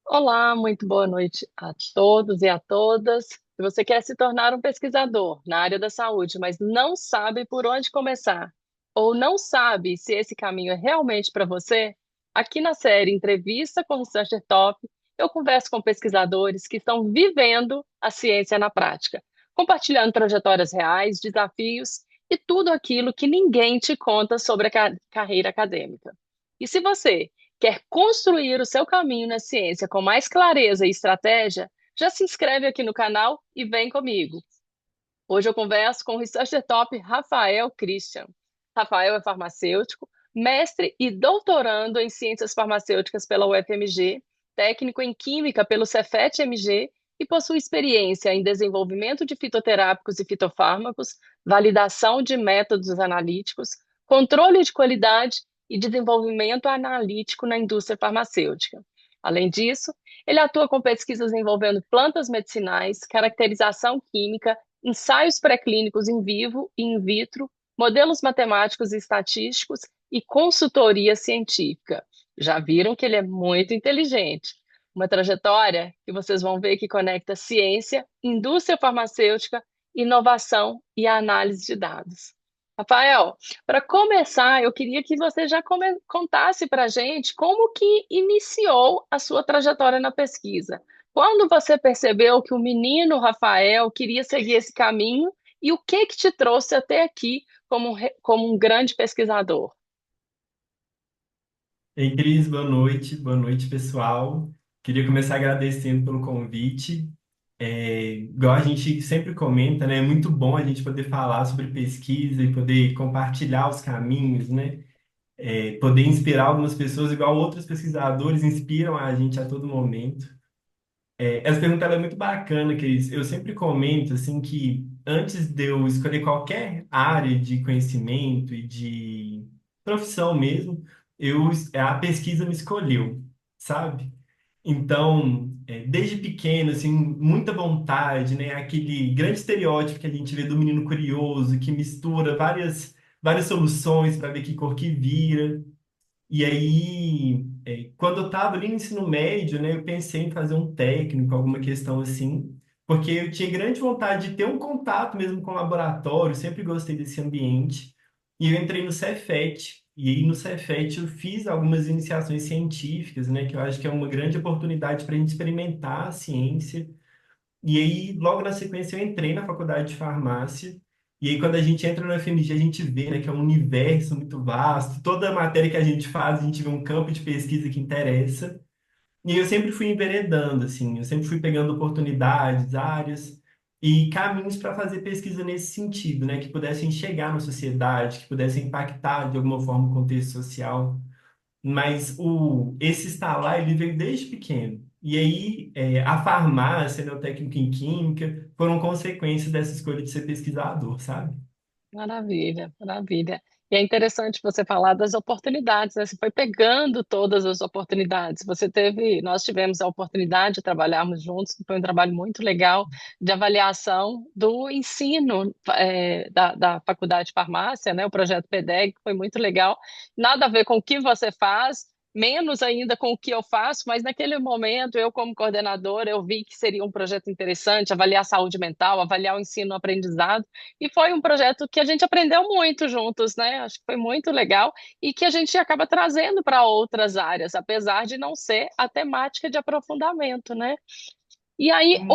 Olá, muito boa noite a todos e a todas. Se você quer se tornar um pesquisador na área da saúde, mas não sabe por onde começar, ou não sabe se esse caminho é realmente para você, aqui na série Entrevista com o Sacher Top, eu converso com pesquisadores que estão vivendo a ciência na prática, compartilhando trajetórias reais, desafios e tudo aquilo que ninguém te conta sobre a carreira acadêmica. E se você quer construir o seu caminho na ciência com mais clareza e estratégia, já se inscreve aqui no canal e vem comigo. Hoje eu converso com o Researcher Top Rafael Christian. Rafael é farmacêutico, mestre e doutorando em ciências farmacêuticas pela UFMG, técnico em química pelo Cefet-MG e possui experiência em desenvolvimento de fitoterápicos e fitofármacos, validação de métodos analíticos, controle de qualidade e desenvolvimento analítico na indústria farmacêutica. Além disso, ele atua com pesquisas envolvendo plantas medicinais, caracterização química, ensaios pré-clínicos em vivo e in vitro, modelos matemáticos e estatísticos e consultoria científica. Já viram que ele é muito inteligente. Uma trajetória que vocês vão ver que conecta ciência, indústria farmacêutica, inovação e análise de dados. Rafael, para começar, eu queria que você já contasse para a gente como que iniciou a sua trajetória na pesquisa. Quando você percebeu que o menino Rafael queria seguir esse caminho e o que que te trouxe até aqui como um grande pesquisador? Ei, Cris, boa noite, pessoal. Queria começar agradecendo pelo convite. Igual a gente sempre comenta, né? É muito bom a gente poder falar sobre pesquisa e poder compartilhar os caminhos, né? Poder inspirar algumas pessoas, igual outros pesquisadores inspiram a gente a todo momento. Essa pergunta ela é muito bacana, Cris. Eu sempre comento, assim, que antes de eu escolher qualquer área de conhecimento e de profissão mesmo, a pesquisa me escolheu, sabe? Então, desde pequeno, assim, muita vontade, né? Aquele grande estereótipo que a gente vê do menino curioso, que mistura várias soluções para ver que cor que vira. E aí, quando eu estava ali no ensino médio, né, eu pensei em fazer um técnico, alguma questão assim, porque eu tinha grande vontade de ter um contato mesmo com o laboratório, sempre gostei desse ambiente. E eu entrei no Cefet, e aí no Cefet eu fiz algumas iniciações científicas, né, que eu acho que é uma grande oportunidade para a gente experimentar a ciência. E aí, logo na sequência, eu entrei na faculdade de farmácia. E aí, quando a gente entra no FMG, a gente vê, né, que é um universo muito vasto. Toda matéria que a gente faz, a gente vê um campo de pesquisa que interessa. E eu sempre fui enveredando, assim, eu sempre fui pegando oportunidades, áreas e caminhos para fazer pesquisa nesse sentido, né, que pudessem chegar na sociedade, que pudessem impactar de alguma forma o contexto social. Mas esse estalar, ele veio desde pequeno. E aí, a farmácia, né, o técnico em química, foram consequências dessa escolha de ser pesquisador, sabe? Maravilha, maravilha. E é interessante você falar das oportunidades, né? Você foi pegando todas as oportunidades. Nós tivemos a oportunidade de trabalharmos juntos, que foi um trabalho muito legal de avaliação do ensino da Faculdade de Farmácia, né? O projeto PEDEG, que foi muito legal. Nada a ver com o que você faz, menos ainda com o que eu faço, mas naquele momento, eu como coordenadora, eu vi que seria um projeto interessante, avaliar a saúde mental, avaliar o ensino-aprendizado. E foi um projeto que a gente aprendeu muito juntos, né? Acho que foi muito legal e que a gente acaba trazendo para outras áreas, apesar de não ser a temática de aprofundamento, né? E aí, Muito.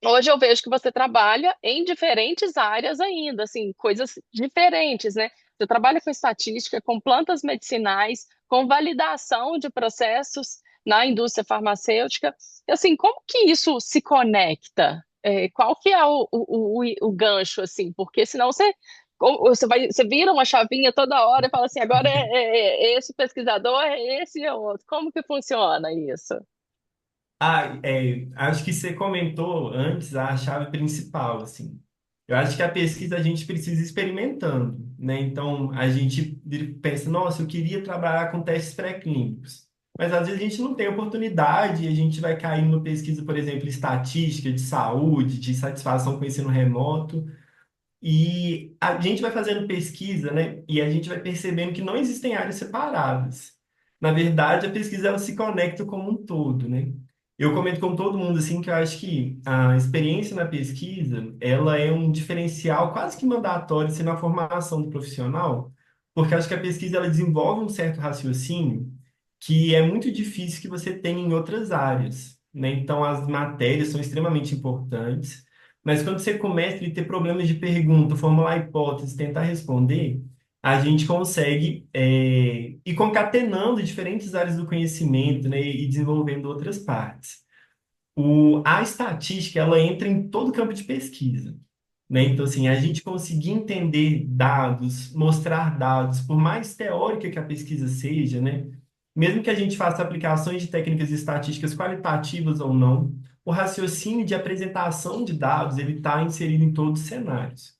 hoje eu vejo que você trabalha em diferentes áreas ainda, assim, coisas diferentes, né? Você trabalha com estatística, com plantas medicinais, com validação de processos na indústria farmacêutica. E, assim, como que isso se conecta? Qual que é o gancho, assim? Porque senão você vira uma chavinha toda hora e fala assim, agora é esse pesquisador, é esse e é outro. Como que funciona isso? Acho que você comentou antes a chave principal, assim. Eu acho que a pesquisa a gente precisa ir experimentando, né? Então, a gente pensa, nossa, eu queria trabalhar com testes pré-clínicos. Mas às vezes a gente não tem oportunidade e a gente vai cair numa pesquisa, por exemplo, estatística, de saúde, de satisfação com o ensino remoto. E a gente vai fazendo pesquisa, né? E a gente vai percebendo que não existem áreas separadas. na verdade, a pesquisa ela se conecta como um todo, né? Eu comento com todo mundo assim que eu acho que a experiência na pesquisa, ela é um diferencial quase que mandatório assim, na formação do profissional, porque eu acho que a pesquisa ela desenvolve um certo raciocínio que é muito difícil que você tenha em outras áreas, né? Então, as matérias são extremamente importantes, mas quando você começa a ter problemas de pergunta, formular hipóteses, tentar responder, a gente consegue ir concatenando diferentes áreas do conhecimento, né, e desenvolvendo outras partes. A estatística, ela entra em todo campo de pesquisa, né? Então, assim, a gente conseguir entender dados, mostrar dados, por mais teórica que a pesquisa seja, né? Mesmo que a gente faça aplicações de técnicas estatísticas qualitativas ou não, o raciocínio de apresentação de dados, ele está inserido em todos os cenários.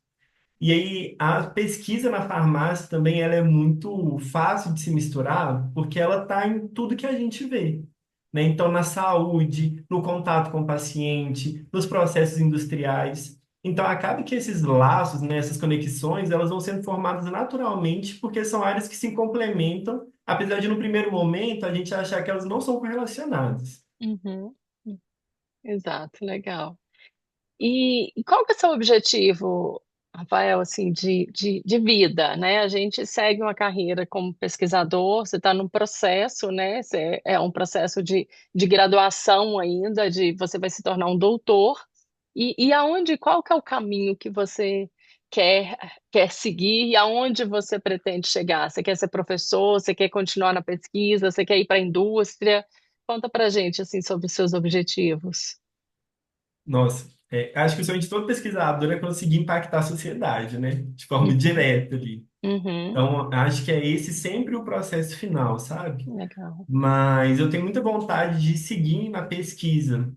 E aí, a pesquisa na farmácia também ela é muito fácil de se misturar, porque ela está em tudo que a gente vê, né? Então, na saúde, no contato com o paciente, nos processos industriais. Então, acaba que esses laços, né, essas conexões, elas vão sendo formadas naturalmente, porque são áreas que se complementam, apesar de, no primeiro momento, a gente achar que elas não são correlacionadas. Uhum. Exato, legal. E qual que é o seu objetivo, Rafael, assim, de vida, né? A gente segue uma carreira como pesquisador, você está num processo, né? É um processo de graduação ainda, de você vai se tornar um doutor. E aonde, qual que é o caminho que você quer, quer seguir e aonde você pretende chegar? Você quer ser professor? Você quer continuar na pesquisa? Você quer ir para a indústria? Conta pra gente, assim, sobre os seus objetivos. Nossa, acho que o sonho de todo pesquisador é conseguir impactar a sociedade, né? De forma Uhum, direta ali. uhum, Então, acho que é esse sempre o processo final, sabe? legal. Mas eu tenho muita vontade de seguir na pesquisa.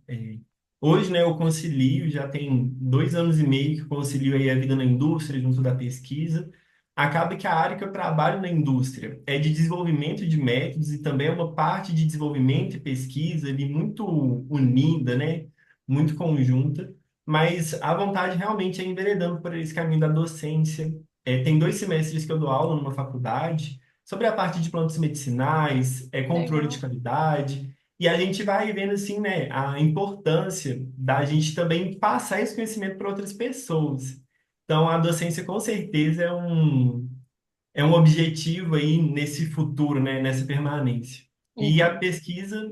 Hoje, né, eu concilio, já tem 2 anos e meio que eu concilio aí a vida na indústria junto da pesquisa. Acaba que a área que eu trabalho na indústria é de desenvolvimento de métodos e também é uma parte de desenvolvimento e pesquisa ali muito unida, né? Muito conjunta. Mas a vontade realmente é enveredando por esse caminho da docência. Tem 2 semestres que eu dou aula numa faculdade sobre a parte de plantas medicinais, controle de Legal. qualidade, e a gente vai vendo assim, né, a importância da gente também passar esse conhecimento para outras pessoas. Então, a docência com certeza é um objetivo aí nesse futuro, né, nessa permanência. E a Uhum, pesquisa,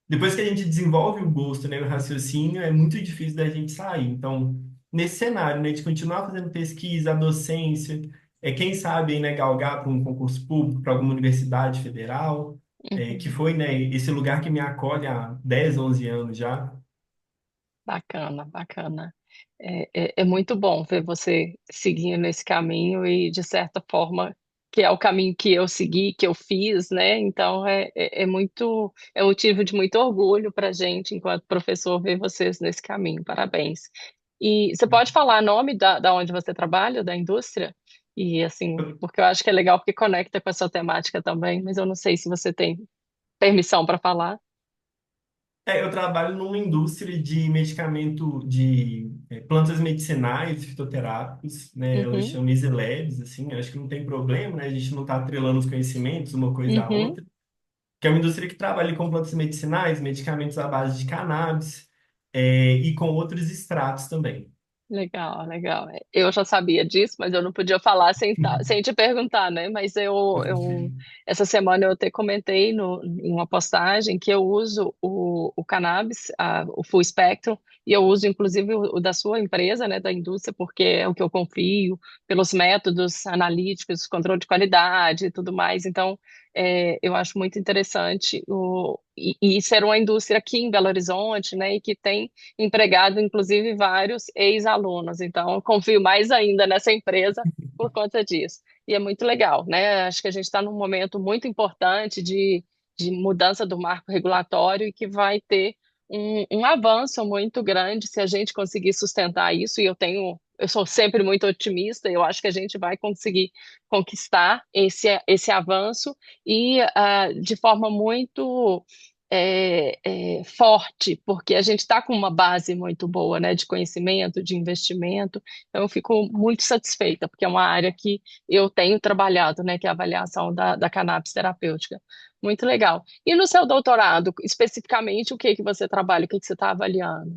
depois que a gente desenvolve o gosto, né, o raciocínio, é muito difícil da gente sair. Então, nesse cenário, né, de continuar fazendo pesquisa, a docência, quem sabe aí, né, galgar para um concurso público, para alguma universidade federal, que uhum. foi, né, esse lugar que me acolhe há 10, 11 anos já. Bacana, bacana. É muito bom ver você seguindo esse caminho e, de certa forma, que é o caminho que eu segui, que eu fiz, né? Então, é motivo de muito orgulho para a gente, enquanto professor, ver vocês nesse caminho. Parabéns. E você pode falar nome da onde você trabalha, da indústria? E, assim, porque eu acho que é legal, porque conecta com a sua temática também, mas eu não sei se você tem permissão para falar. Eu trabalho numa indústria de medicamento de plantas medicinais, fitoterápicos, né? Elas Uhum, chamam Easy Labs, assim, acho que não tem problema, né? A gente não está atrelando os conhecimentos uma coisa à uhum. outra, que é uma indústria que trabalha com plantas medicinais, medicamentos à base de cannabis, e com outros extratos também. Legal, legal. Eu já sabia disso, mas eu não podia falar sem te perguntar, né? Mas essa semana eu até comentei em uma postagem que eu uso o cannabis, o full spectrum, e eu uso inclusive o da sua empresa, né, da indústria, porque é o que eu confio, pelos métodos analíticos, controle de qualidade e tudo mais. Então, eu acho muito interessante e ser uma indústria aqui em Belo Horizonte, né, e que tem empregado, inclusive, vários ex-alunos. Então, eu confio mais ainda nessa empresa por conta disso. E é muito legal, né? Acho que a gente está num momento muito importante de mudança do marco regulatório e que vai ter um avanço muito grande se a gente conseguir sustentar isso. Eu sou sempre muito otimista. Eu acho que a gente vai conseguir conquistar esse avanço e de forma muito forte, porque a gente está com uma base muito boa, né, de conhecimento, de investimento. Então, eu fico muito satisfeita, porque é uma área que eu tenho trabalhado, né, que é a avaliação da cannabis terapêutica. Muito legal. E no seu doutorado, especificamente, o que que você trabalha, o que que você está avaliando?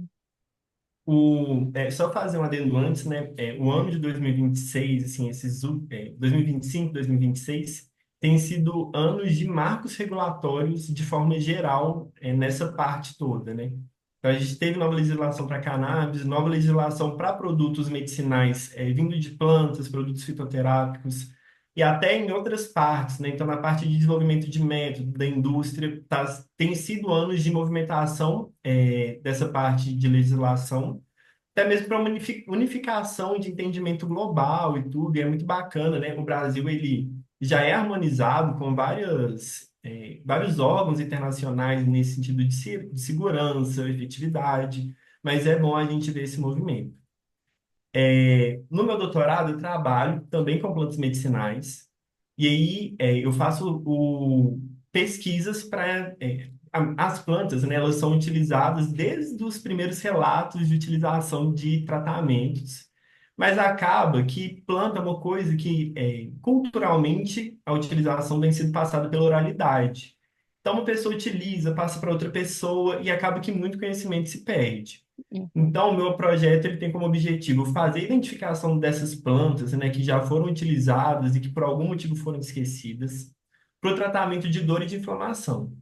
Só fazer um adendo antes, né? O ano de 2026, assim, 2025, 2026, tem sido anos de marcos regulatórios de forma geral, nessa parte toda, né? Então, a gente teve nova legislação para cannabis, nova legislação para produtos medicinais, vindo de plantas, produtos fitoterápicos, e até em outras partes, né? Então, na parte de desenvolvimento de método da indústria, tem sido anos de movimentação, dessa parte de legislação até mesmo para uma unificação de entendimento global e tudo, e é muito bacana, né? O Brasil, ele já é harmonizado com vários órgãos internacionais nesse sentido de segurança, efetividade, mas é bom a gente ver esse movimento. No meu doutorado, eu trabalho também com plantas medicinais, e aí eu faço pesquisas para. As plantas, né, elas são utilizadas desde os primeiros relatos de utilização de tratamentos, mas acaba que planta é uma coisa que, culturalmente, a utilização tem sido passada pela oralidade. Então, uma pessoa utiliza, passa para outra pessoa, e acaba que muito conhecimento se perde. Uhum. Então, o meu projeto ele tem como objetivo fazer a identificação dessas plantas, né, que já foram utilizadas e que por algum motivo foram esquecidas, para o tratamento de dor e de inflamação.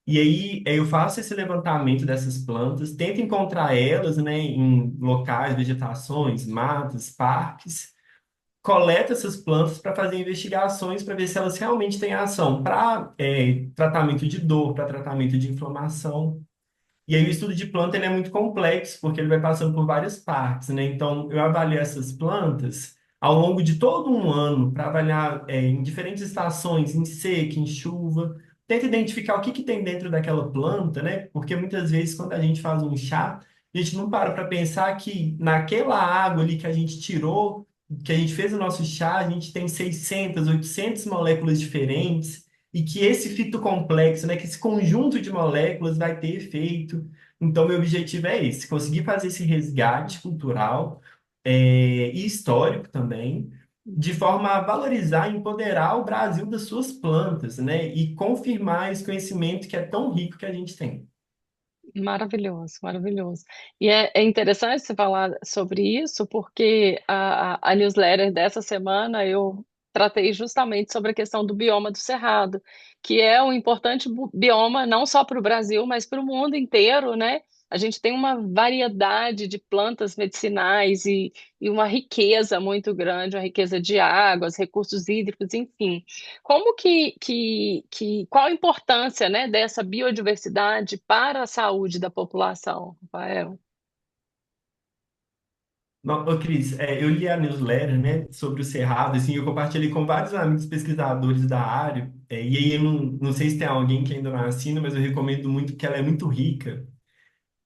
E aí, eu faço esse levantamento dessas plantas, tento encontrar elas, né, em locais, vegetações, matas, parques, coleto essas plantas para fazer investigações para ver se elas realmente têm ação para tratamento de dor, para tratamento de inflamação. E aí o estudo de planta ele é muito complexo, porque ele vai passando por várias partes, né? Então, eu avalio essas plantas ao longo de todo um ano, para avaliar em diferentes estações, em seca, em chuva. Tenta identificar o que que tem dentro daquela planta, né? Porque muitas vezes, quando a gente faz um chá, a gente não para pensar que naquela água ali que a gente tirou, que a gente fez o nosso chá, a gente tem 600, 800 moléculas diferentes e que esse fitocomplexo, né, que esse conjunto de moléculas vai ter efeito. Então, meu objetivo é esse, conseguir fazer esse resgate cultural, e histórico também, de forma a valorizar e empoderar o Brasil das suas plantas, né, e confirmar esse conhecimento que é tão rico que a gente tem. Maravilhoso, maravilhoso. E é interessante você falar sobre isso, porque a newsletter dessa semana eu tratei justamente sobre a questão do bioma do Cerrado, que é um importante bioma não só para o Brasil, mas para o mundo inteiro, né? A gente tem uma variedade de plantas medicinais e uma riqueza muito grande, uma riqueza de águas, recursos hídricos, enfim. Como qual a importância, né, dessa biodiversidade para a saúde da população, Rafael? Ô, Cris, eu li a newsletter, né, sobre o Cerrado, assim, eu compartilhei com vários amigos pesquisadores da área, e aí eu não sei se tem alguém que ainda não assina, mas eu recomendo muito, que ela é muito rica.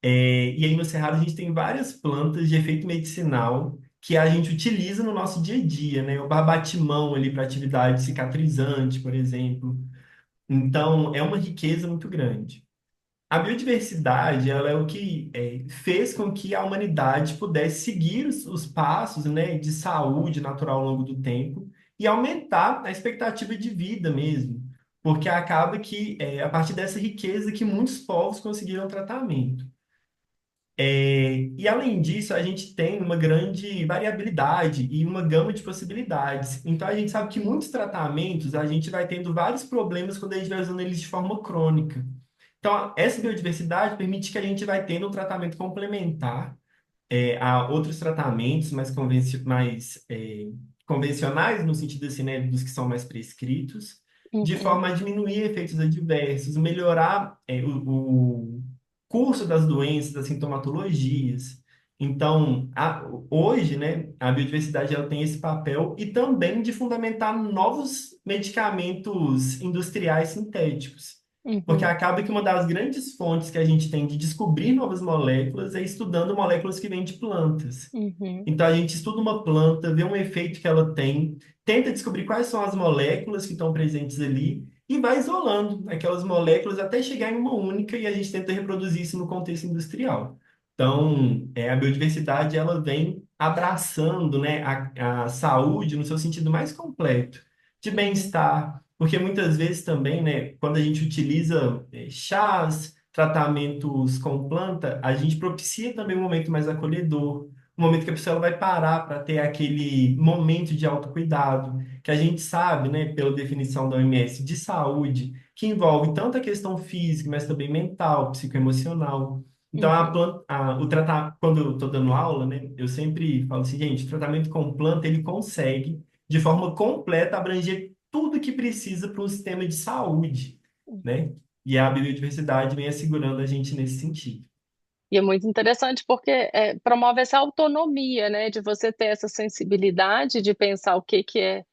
E aí no Cerrado a gente tem várias plantas de efeito medicinal que a gente utiliza no nosso dia a dia, né? O barbatimão ali para atividade cicatrizante, por exemplo. Então, é uma riqueza muito grande. A biodiversidade, ela é o que fez com que a humanidade pudesse seguir os passos, né, de saúde natural ao longo do tempo e aumentar a expectativa de vida mesmo, porque acaba que a partir dessa riqueza que muitos povos conseguiram tratamento. E além disso, a gente tem uma grande variabilidade e uma gama de possibilidades. Então a gente sabe que muitos tratamentos a gente vai tendo vários problemas quando a gente vai usando eles de forma crônica. Então, essa biodiversidade permite que a gente vai tendo um tratamento complementar a outros tratamentos convencionais, no sentido assim, né, dos que são mais prescritos, de Uhum, forma a diminuir efeitos adversos, melhorar o curso das doenças, das sintomatologias. Então, hoje, né, a biodiversidade ela tem esse papel e também de fundamentar novos medicamentos industriais sintéticos. Porque uhum, acaba que uma das grandes fontes que a gente tem de descobrir novas moléculas é estudando moléculas que vêm de plantas. uhum, Então a gente estuda uma planta, vê um efeito que ela tem, tenta descobrir quais são as moléculas que estão presentes ali e assim vai isolando aquelas moléculas até chegar em uma única e a gente tenta reproduzir isso no contexto industrial. Então, a biodiversidade ela vem abraçando, né, a saúde no seu sentido mais completo, de Uhum, bem-estar, porque muitas vezes também, né, quando a gente utiliza chás, tratamentos com planta, a gente propicia também um momento mais acolhedor, um momento que a pessoa ela vai parar para ter aquele momento de autocuidado, que a gente sabe, né, pela definição da OMS de saúde, que envolve tanto a questão física, mas também mental, psicoemocional. Então, uhum. o tratar, quando eu estou dando aula, né, eu sempre falo assim, gente, o tratamento com planta, ele consegue, de forma completa, abranger tudo que precisa para um sistema de saúde, né? E a biodiversidade vem assegurando a gente nesse sentido. E é muito interessante porque promove essa autonomia, né, de você ter essa sensibilidade de pensar o que que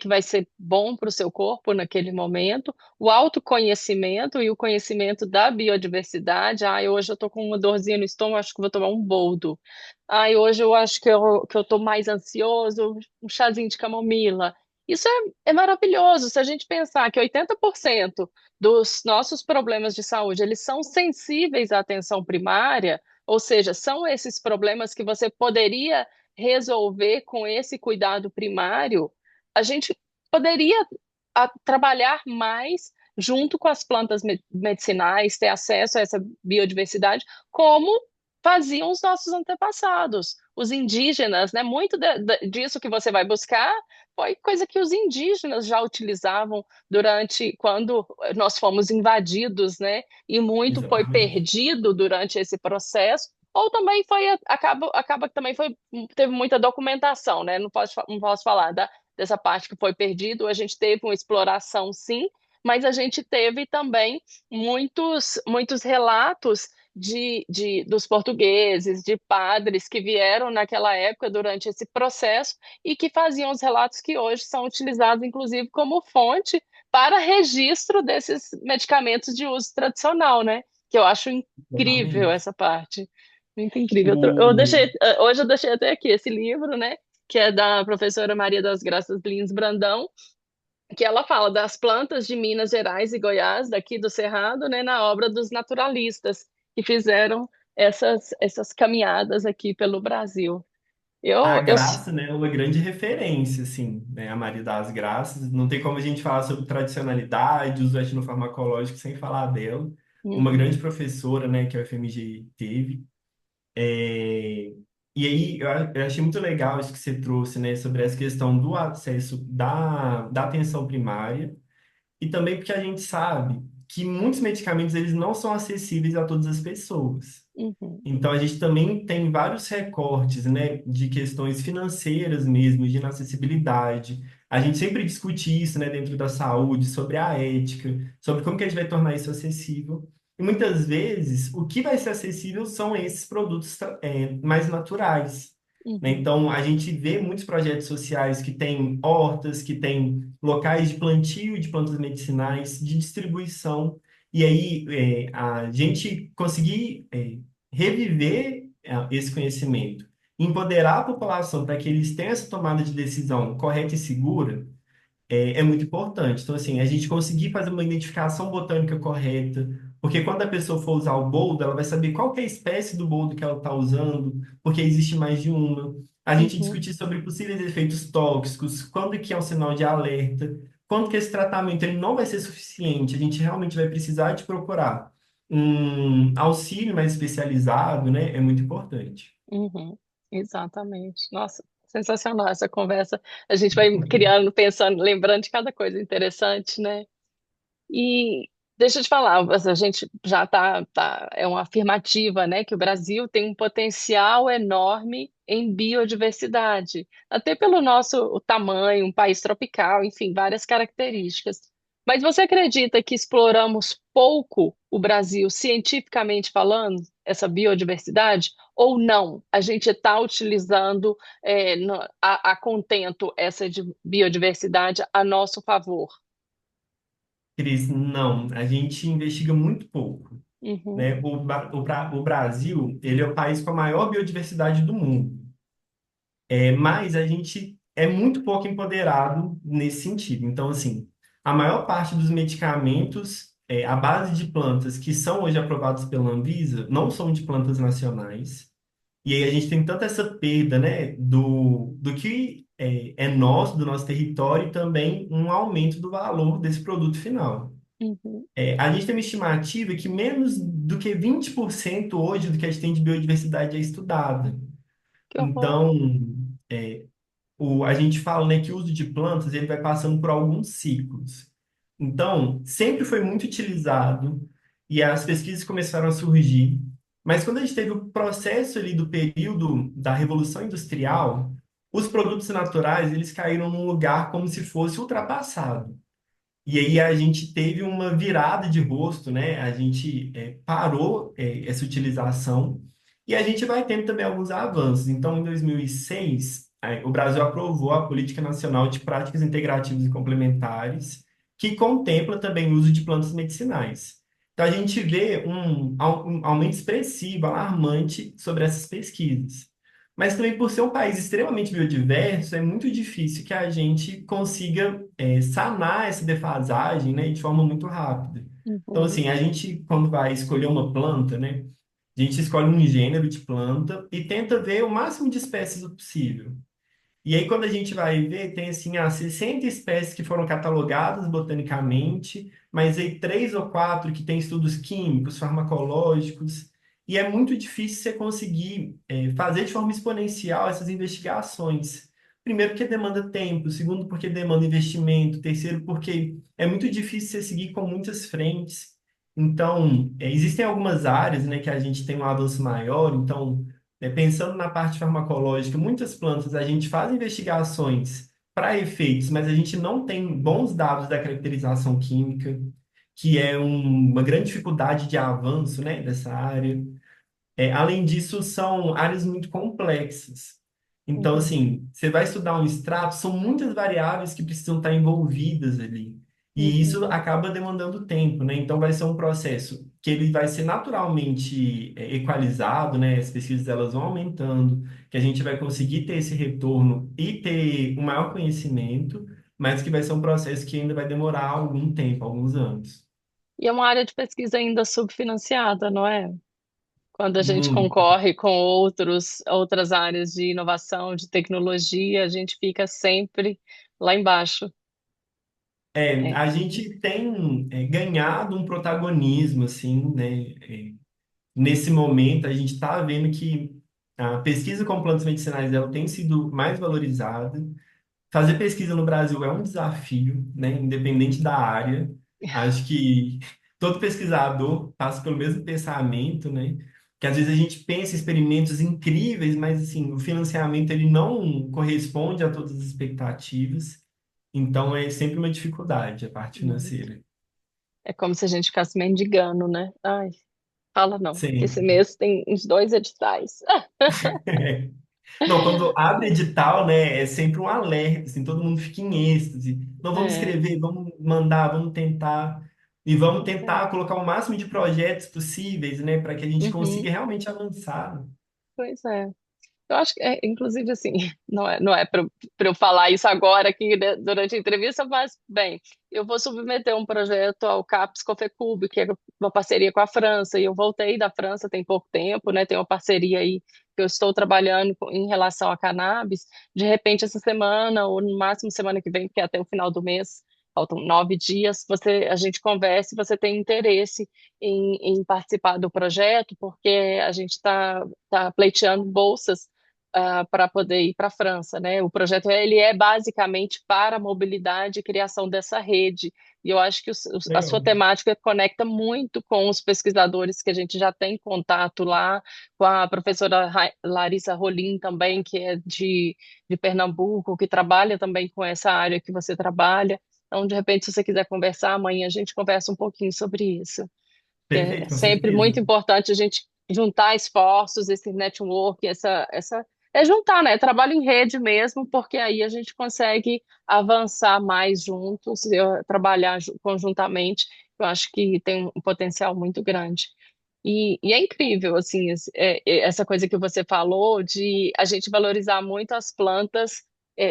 vai ser bom para o seu corpo naquele momento, o autoconhecimento e o conhecimento da biodiversidade. Ah, hoje eu estou com uma dorzinha no estômago, acho que vou tomar um boldo. Ah, hoje eu acho que eu estou mais ansioso, um chazinho de camomila. Isso é maravilhoso. Se a gente pensar que 80% dos nossos problemas de saúde, eles são sensíveis à atenção primária, ou seja, são esses problemas que você poderia resolver com esse cuidado primário, a gente poderia trabalhar mais junto com as plantas medicinais, ter acesso a essa biodiversidade, como faziam os nossos antepassados, os indígenas, né? Muito disso que você vai buscar foi coisa que os indígenas já utilizavam durante quando nós fomos invadidos, né? E muito foi Exatamente. perdido durante esse processo. Ou também acaba que também teve muita documentação, né? Não posso falar dessa parte que foi perdido. A gente teve uma exploração, sim, mas a gente teve também muitos relatos dos portugueses, de padres que vieram naquela época durante esse processo e que faziam os relatos que hoje são utilizados, inclusive, como fonte para registro desses medicamentos de uso tradicional, né? Que eu acho incrível Exatamente. essa parte. Muito incrível. O, Hoje eu deixei até aqui esse livro, né? Que é da professora Maria das Graças Lins Brandão, que ela fala das plantas de Minas Gerais e Goiás, daqui do Cerrado, né? Na obra dos naturalistas que fizeram essas caminhadas aqui pelo Brasil. a Eu, Graça, né, é uma grande referência, assim, né, a Maria das Graças. Não tem como a gente falar sobre tradicionalidade, uso etnofarmacológico sem falar dela. Uma Uhum, grande professora, né, que a UFMG teve. É, E aí, eu achei muito legal isso que você trouxe, né, sobre essa questão do acesso da atenção primária e também porque a gente sabe que muitos medicamentos eles não são acessíveis a todas as pessoas. uhum, Então, a gente também tem vários recortes, né, de questões financeiras mesmo, de inacessibilidade. A gente sempre discute isso, né, dentro da saúde, sobre a ética, sobre como que a gente vai tornar isso acessível. E muitas vezes, o que vai ser acessível são esses produtos, mais naturais, né? uhum, Então, a gente vê muitos projetos sociais que têm hortas, que têm locais de plantio de plantas medicinais, de distribuição. E aí, a gente conseguir reviver esse conhecimento, empoderar a população para que eles tenham essa tomada de decisão correta e segura, é muito importante. Então, assim, a gente conseguir fazer uma identificação botânica correta, porque quando a pessoa for usar o boldo, ela vai saber qual que é a espécie do boldo que ela está usando, porque existe mais de uma. A gente uhum, discutir sobre possíveis efeitos tóxicos, quando que é um sinal de alerta, quando que esse tratamento ele não vai ser suficiente, a gente realmente vai precisar de procurar um auxílio mais especializado, né? É muito importante. uhum. Exatamente. Nossa, sensacional essa conversa. A gente vai criando, pensando, lembrando de cada coisa interessante, né? E deixa eu te falar, a gente já é uma afirmativa, né, que o Brasil tem um potencial enorme em biodiversidade, até pelo nosso o tamanho, um país tropical, enfim, várias características. Mas você acredita que exploramos pouco o Brasil, cientificamente falando, essa biodiversidade, ou não? A gente está utilizando a contento essa biodiversidade a nosso favor? Cris, não, a gente investiga muito pouco, Uhum, né? O Brasil, ele é o país com a maior biodiversidade do mundo, mas a gente é muito pouco empoderado nesse sentido. Então, assim, a maior parte dos medicamentos à base de plantas que são hoje aprovados pela Anvisa não são de plantas nacionais. E aí a gente tem tanta essa perda, né, do que é nosso, do nosso território, e também um aumento do valor desse produto final. Uhum. A gente tem uma estimativa que menos do que 20% hoje do que a gente tem de biodiversidade é estudada. Que horror. Então, a gente fala, né, que o uso de plantas ele vai passando por alguns ciclos. Então, sempre foi muito utilizado e as pesquisas começaram a surgir. Mas quando a gente teve o processo ali do período da Revolução Industrial, os produtos naturais eles caíram num lugar como se fosse ultrapassado. E aí a gente teve uma virada de rosto, né? A gente parou essa utilização e a gente vai tendo também alguns avanços. Então, em 2006, o Brasil aprovou a Política Nacional de Práticas Integrativas e Complementares, que contempla também o uso de plantas medicinais. Então, a gente vê um aumento expressivo, alarmante sobre essas pesquisas. Mas também por ser um país extremamente biodiverso, é muito difícil que a gente consiga sanar essa defasagem, né, de forma muito rápida. Então, Uhum. assim, a gente, quando vai escolher uma planta, né, a gente escolhe um gênero de planta e tenta ver o máximo de espécies possível. E aí, quando a gente vai ver, tem assim, 60 espécies que foram catalogadas botanicamente, mas aí três ou quatro que têm estudos químicos, farmacológicos, e é muito difícil você conseguir fazer de forma exponencial essas investigações. Primeiro, porque demanda tempo, segundo, porque demanda investimento, terceiro, porque é muito difícil você seguir com muitas frentes. Então, existem algumas áreas, né, que a gente tem um avanço maior, então pensando na parte farmacológica, muitas plantas a gente faz investigações para efeitos, mas a gente não tem bons dados da caracterização química, que é uma grande dificuldade de avanço, né, dessa área. Além disso, são áreas muito complexas. Então, Uhum. assim, você vai estudar um extrato, são muitas variáveis que precisam estar envolvidas ali. E isso Uhum. acaba demandando tempo, né? Então, vai ser um processo que ele vai ser naturalmente equalizado, né? As pesquisas elas vão aumentando, que a gente vai conseguir ter esse retorno e ter um maior conhecimento, mas que vai ser um processo que ainda vai demorar algum tempo, alguns anos. E é uma área de pesquisa ainda subfinanciada, não é? Quando a gente Muito. concorre com outras áreas de inovação, de tecnologia, a gente fica sempre lá embaixo. É. A gente tem ganhado um protagonismo, assim, né? Nesse momento, a gente está vendo que a pesquisa com plantas medicinais ela tem sido mais valorizada. Fazer pesquisa no Brasil é um desafio, né? Independente da área. Acho que todo pesquisador passa pelo mesmo pensamento, né? Que às vezes a gente pensa em experimentos incríveis, mas assim, o financiamento ele não corresponde a todas as expectativas. Então é sempre uma dificuldade a parte financeira. É como se a gente ficasse mendigando, né? Ai, fala não. Esse Sempre. mês tem uns dois editais. Não, quando abre edital, né, é sempre um alerta, assim, todo mundo fica em êxtase. Não, vamos É, escrever, vamos mandar, vamos tentar. E vamos pois é. tentar colocar o máximo de projetos possíveis, né, para que a gente Uhum, consiga realmente avançar. pois é. Eu acho que, inclusive, assim, não é para eu falar isso agora aqui durante a entrevista, mas, bem, eu vou submeter um projeto ao CAPES Cofecub, que é uma parceria com a França, e eu voltei da França tem pouco tempo, né? Tem uma parceria aí que eu estou trabalhando em relação a cannabis. De repente, essa semana, ou no máximo semana que vem, porque é até o final do mês, faltam 9 dias, a gente conversa e você tem interesse em participar do projeto, porque a gente está pleiteando bolsas para poder ir para a França, né? O projeto ele é basicamente para a mobilidade e criação dessa rede. E eu acho que a sua Legal. temática conecta muito com os pesquisadores que a gente já tem contato lá, com a professora Larissa Rolim também, que é de Pernambuco, que trabalha também com essa área que você trabalha. Então, de repente, se você quiser conversar, amanhã a gente conversa um pouquinho sobre isso. Que é Perfeito, com sempre certeza. muito importante a gente juntar esforços, esse network, é juntar, né? Trabalho em rede mesmo, porque aí a gente consegue avançar mais juntos, trabalhar conjuntamente. Eu acho que tem um potencial muito grande. E é incrível, assim, essa coisa que você falou de a gente valorizar muito as plantas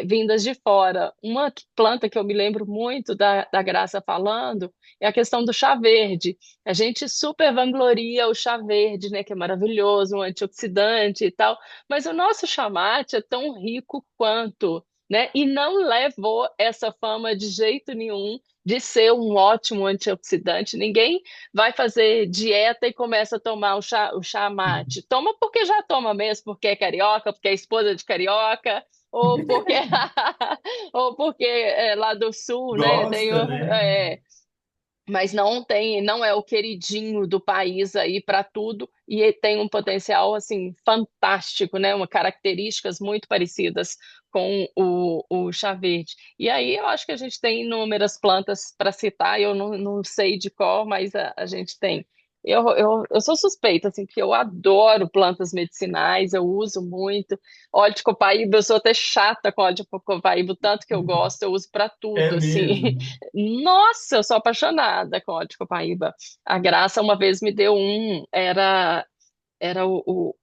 vindas de fora. Uma planta que eu me lembro muito da Graça falando é a questão do chá verde. A gente super vangloria o chá verde, né, que é maravilhoso, um antioxidante e tal, mas o nosso chá mate é tão rico quanto, né, e não levou essa fama de jeito nenhum de ser um ótimo antioxidante. Ninguém vai fazer dieta e começa a tomar o chá mate. Toma porque já toma mesmo, porque é carioca, porque é esposa de carioca, ou porque ou porque é lá do sul, né? Gosta, né? Mas não é o queridinho do país aí para tudo e tem um potencial assim fantástico, né? Uma características muito parecidas com o chá verde. E aí eu acho que a gente tem inúmeras plantas para citar, eu não sei de qual, mas a gente tem. Eu sou suspeita, assim, porque eu adoro plantas medicinais, eu uso muito. Óleo de copaíba, eu sou até chata com óleo de copaíba, o tanto que eu gosto, eu uso para É tudo, assim. mesmo. Nossa, eu sou apaixonada com óleo de copaíba. A Graça uma vez me deu era o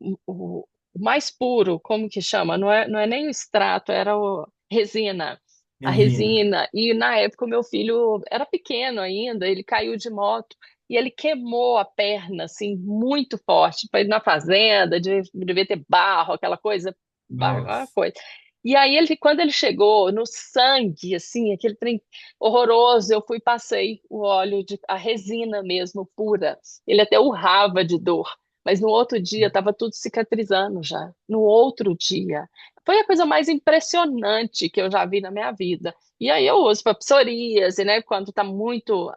mais puro, como que chama? Não é nem o extrato, era o resina. A Resina. resina. E na época o meu filho era pequeno ainda, ele caiu de moto e ele queimou a perna, assim, muito forte. Para ir na fazenda, devia ter barro, aquela coisa, aquela Nossa. coisa. E aí quando ele chegou no sangue, assim, aquele trem horroroso, eu fui e passei o óleo a resina mesmo, pura. Ele até urrava de dor. Mas no outro dia estava tudo cicatrizando já. No outro dia. Foi a coisa mais impressionante que eu já vi na minha vida. E aí eu uso para psoríase, né? Quando está muito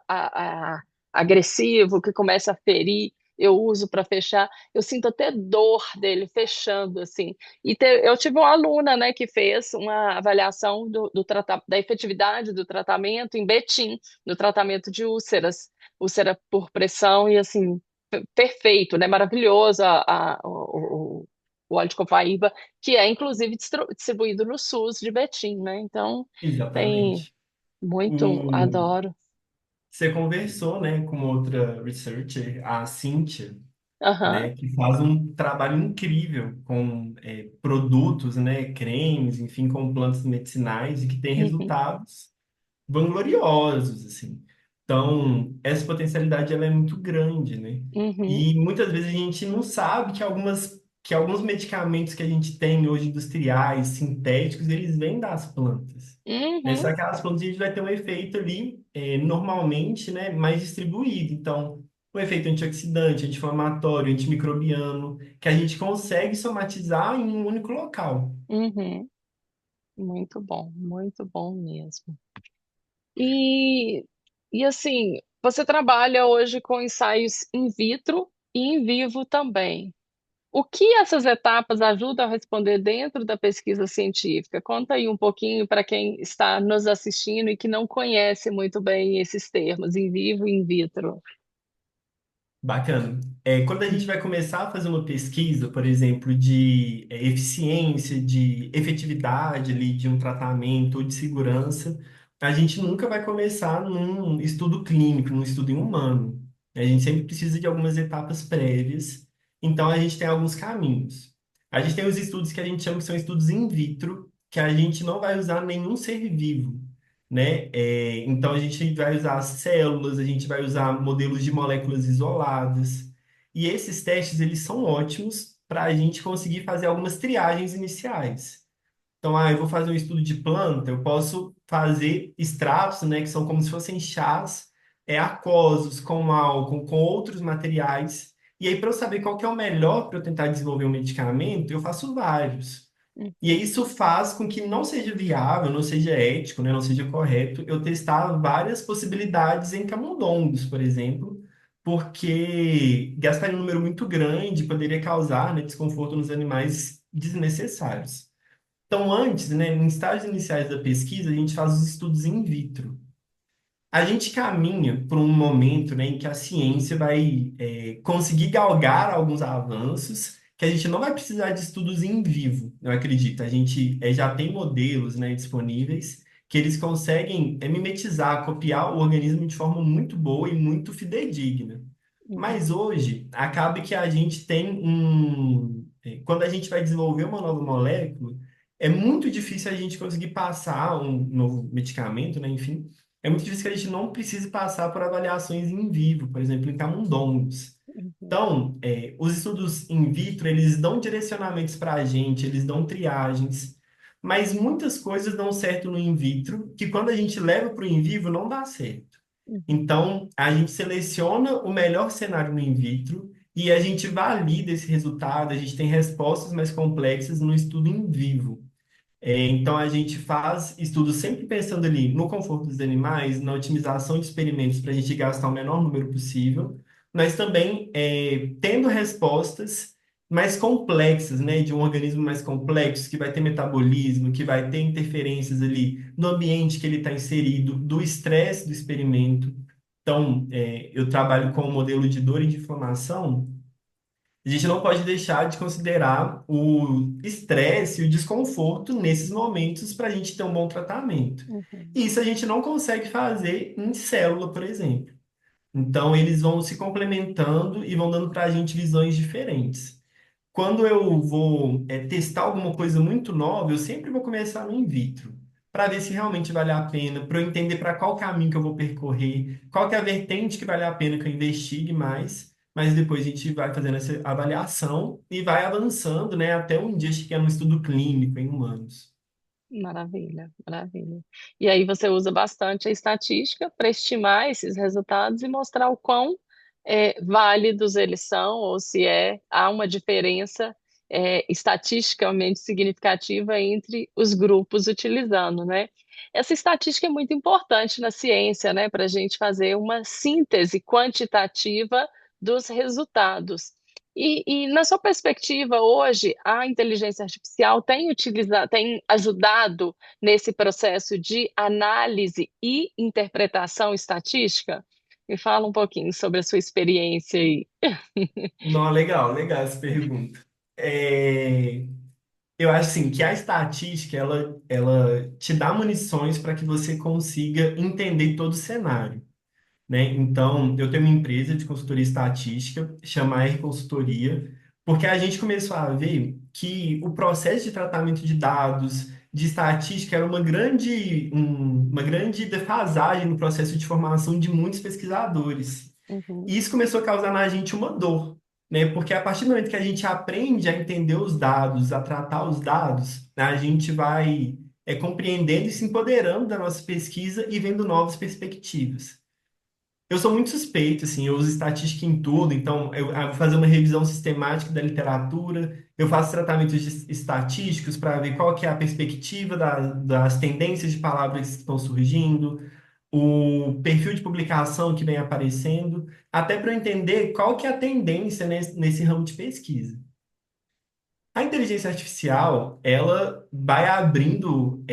agressivo, que começa a ferir, eu uso para fechar. Eu sinto até dor dele fechando, assim. Eu tive uma aluna, né, que fez uma avaliação da efetividade do tratamento em Betim, no tratamento de úlcera por pressão, e assim, perfeito, né? Maravilhoso o óleo de copaíba, que é inclusive distribuído no SUS de Betim, né? Então tem Exatamente. muito, O... adoro. Você conversou, né, com outra researcher, a Cíntia, Aham, né, que faz um trabalho incrível com produtos, né, cremes, enfim, com plantas medicinais e que tem uhum, resultados vangloriosos, assim. Então, essa potencialidade ela é muito grande, né? uhum, E muitas vezes a gente não sabe que alguns medicamentos que a gente tem hoje industriais, sintéticos, eles vêm das plantas. Né? uhum, Só que aquelas plantas a gente vai ter um efeito ali, normalmente, né, mais distribuído. Então, um efeito antioxidante, anti-inflamatório, antimicrobiano, que a gente consegue somatizar em um único local. uhum. Muito bom mesmo. E, e assim, você trabalha hoje com ensaios in vitro e in vivo também. O que essas etapas ajudam a responder dentro da pesquisa científica? Conta aí um pouquinho para quem está nos assistindo e que não conhece muito bem esses termos, in vivo e in vitro. Bacana. Quando a gente vai começar a fazer uma pesquisa, por exemplo, de eficiência, de efetividade ali, de um tratamento ou de segurança, a gente nunca vai começar num estudo clínico, num estudo em humano. A gente sempre precisa de algumas etapas prévias, então a gente tem alguns caminhos. A gente tem os estudos que a gente chama que são estudos in vitro, que a gente não vai usar nenhum ser vivo, né? Então a gente vai usar células, a gente vai usar modelos de moléculas isoladas. E esses testes eles são ótimos para a gente conseguir fazer algumas triagens iniciais. Então, eu vou fazer um estudo de planta, eu posso fazer extratos, né, que são como se fossem chás, aquosos, com álcool, com outros materiais. E aí, para eu saber qual que é o melhor para eu tentar desenvolver um medicamento, eu faço vários. E aí isso faz com que não seja viável, não seja ético, né, não seja correto eu testar várias possibilidades em camundongos, por exemplo, porque gastaria um número muito grande, poderia causar, né, desconforto nos animais desnecessários. Então, antes, né, em estágios iniciais da pesquisa, a gente faz os estudos in vitro. A gente caminha para um momento, né, em que a ciência vai conseguir galgar alguns avanços que a gente não vai precisar de estudos em vivo, eu acredito. A gente já tem modelos, né, disponíveis que eles conseguem mimetizar, copiar o organismo de forma muito boa e muito fidedigna. Mas Uhum, hoje, acaba que a gente tem quando a gente vai desenvolver uma nova molécula, é muito difícil a gente conseguir passar um novo medicamento, né? Enfim, é muito difícil que a gente não precise passar por avaliações em vivo, por exemplo, em camundongos. Uhum, Então, os estudos in vitro, eles dão direcionamentos para a gente, eles dão triagens, mas muitas coisas dão certo no in vitro, que quando a gente leva para o in vivo, não dá certo. uhum, Então, a gente seleciona o melhor cenário no in vitro e a gente valida esse resultado, a gente tem respostas mais complexas no estudo em vivo. Então, a gente faz estudos sempre pensando ali no conforto dos animais, na otimização de experimentos para a gente gastar o menor número possível, mas também tendo respostas mais complexas, né, de um organismo mais complexo, que vai ter metabolismo, que vai ter interferências ali no ambiente que ele está inserido, do estresse do experimento. Então, eu trabalho com o modelo de dor e de inflamação. A gente não pode deixar de considerar o estresse e o desconforto nesses momentos para a gente ter um bom tratamento. uhum. E isso a gente não consegue fazer em célula, por exemplo. Então, eles vão se complementando e vão dando para a gente visões diferentes. Quando eu vou testar alguma coisa muito nova, eu sempre vou começar no in vitro, para ver se realmente vale a pena, para eu entender para qual caminho que eu vou percorrer, qual que é a vertente que vale a pena que eu investigue mais, mas depois a gente vai fazendo essa avaliação e vai avançando, né, até um dia chegar no estudo clínico em humanos. Maravilha, maravilha. E aí você usa bastante a estatística para estimar esses resultados e mostrar o quão válidos eles são, ou se há uma diferença estatisticamente significativa entre os grupos utilizando, né? Essa estatística é muito importante na ciência, né, para a gente fazer uma síntese quantitativa dos resultados. E na sua perspectiva, hoje, a inteligência artificial tem utilizado, tem ajudado nesse processo de análise e interpretação estatística? Me fala um pouquinho sobre a sua experiência aí. Não, legal, legal essa pergunta. É, eu acho assim, que a estatística ela te dá munições para que você consiga entender todo o cenário, né? Então, eu tenho uma empresa de consultoria estatística, chama R Consultoria, porque a gente começou a ver que o processo de tratamento de dados, de estatística, era uma grande defasagem no processo de formação de muitos pesquisadores. Uhum, E isso começou a causar na gente uma dor, né? Porque a partir do momento que a gente aprende a entender os dados, a tratar os dados, né, a gente vai compreendendo e se empoderando da nossa pesquisa e vendo novas perspectivas. Eu sou muito suspeito, assim, eu uso estatística em tudo, então eu vou fazer uma revisão sistemática da literatura, eu faço tratamentos estatísticos para ver qual que é a perspectiva das tendências de palavras que estão surgindo, o perfil de publicação que vem aparecendo, até para eu entender qual que é a tendência nesse ramo de pesquisa. A inteligência artificial, ela vai abrindo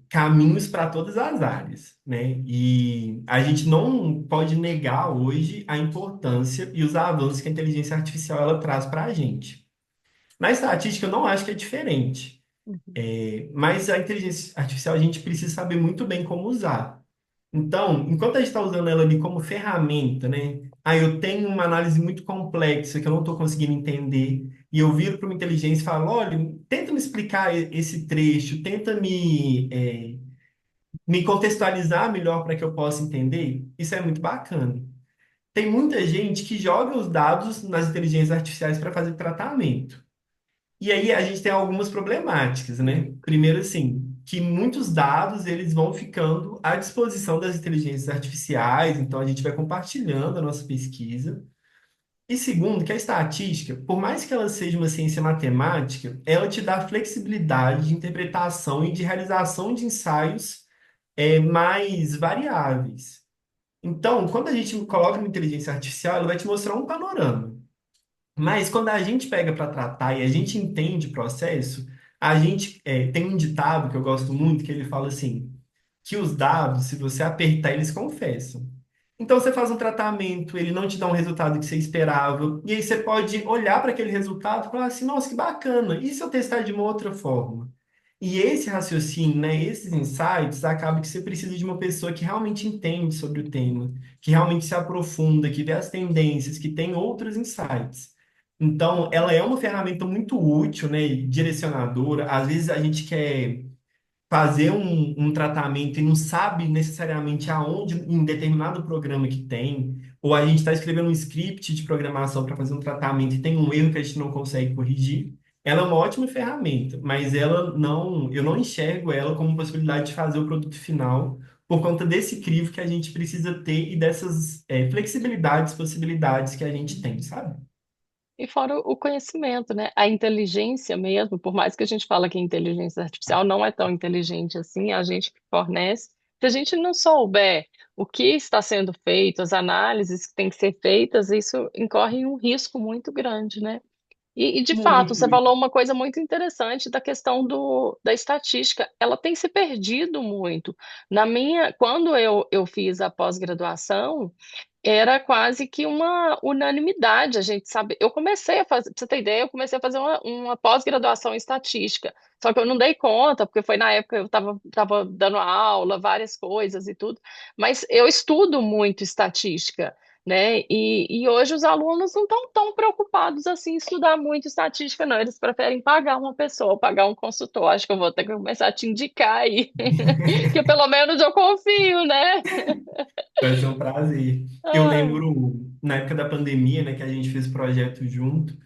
caminhos para todas as áreas, né? E a gente não pode negar hoje a importância e os avanços que a inteligência artificial ela traz para a gente. Na estatística, eu não acho que é diferente, uhum, mas a inteligência artificial a gente precisa saber muito bem como usar. Então, enquanto a gente está usando ela ali como ferramenta, né? Aí eu tenho uma análise muito complexa que eu não estou conseguindo entender, e eu viro para uma inteligência e falo: olha, tenta me explicar esse trecho, tenta me contextualizar melhor para que eu possa entender. Isso é muito bacana. Tem muita gente que joga os dados nas inteligências artificiais para fazer tratamento. E aí a gente tem algumas problemáticas, né? Primeiro, assim, que muitos dados eles vão ficando à disposição das inteligências artificiais, então a gente vai compartilhando a nossa pesquisa. E segundo, que a estatística, por mais que ela seja uma ciência matemática, ela te dá flexibilidade de interpretação e de realização de ensaios mais variáveis. Então, quando a gente coloca uma inteligência artificial, ela vai te mostrar um panorama. Mas quando a gente pega para tratar e a gente entende o processo, a gente tem um ditado que eu gosto muito que ele fala assim, que os dados, se você apertar, eles confessam. Então você faz um tratamento, ele não te dá um resultado que você esperava, e aí você pode olhar para aquele resultado e falar assim, nossa, que bacana, e se eu testar de uma outra forma? E esse raciocínio, né, esses insights, acaba que você precisa de uma pessoa que realmente entende sobre o tema, que realmente se aprofunda, que vê as tendências, que tem outros insights. Então, ela é uma ferramenta muito útil, né, e direcionadora. Às vezes a gente quer fazer um tratamento e não sabe necessariamente aonde em determinado programa que tem, ou a gente está escrevendo um script de programação para fazer um tratamento e tem um erro que a gente não consegue corrigir. Ela é uma ótima ferramenta, mas eu não enxergo ela como possibilidade de fazer o produto final por conta desse crivo que a gente precisa ter e dessas flexibilidades, possibilidades que a gente tem, sabe? E fora o conhecimento, né? A inteligência mesmo, por mais que a gente fala que a inteligência artificial não é tão inteligente assim, a gente que fornece. Se a gente não souber o que está sendo feito, as análises que têm que ser feitas, isso incorre em um risco muito grande, né? De fato, Muito. você falou uma coisa muito interessante da questão da estatística. Ela tem se perdido muito. Quando eu fiz a pós-graduação, era quase que uma unanimidade. A gente sabe, eu comecei a fazer, pra você ter ideia, eu comecei a fazer uma pós-graduação em estatística. Só que eu não dei conta, porque foi na época que eu estava dando aula, várias coisas e tudo. Mas eu estudo muito estatística, né? E hoje os alunos não estão tão preocupados assim em estudar muito estatística, não. Eles preferem pagar uma pessoa, pagar um consultor. Acho que eu vou ter que começar a te indicar aí, que pelo menos eu confio, né? Vai ser um prazer. Eu Ah, lembro, na época da pandemia, né, que a gente fez projeto junto,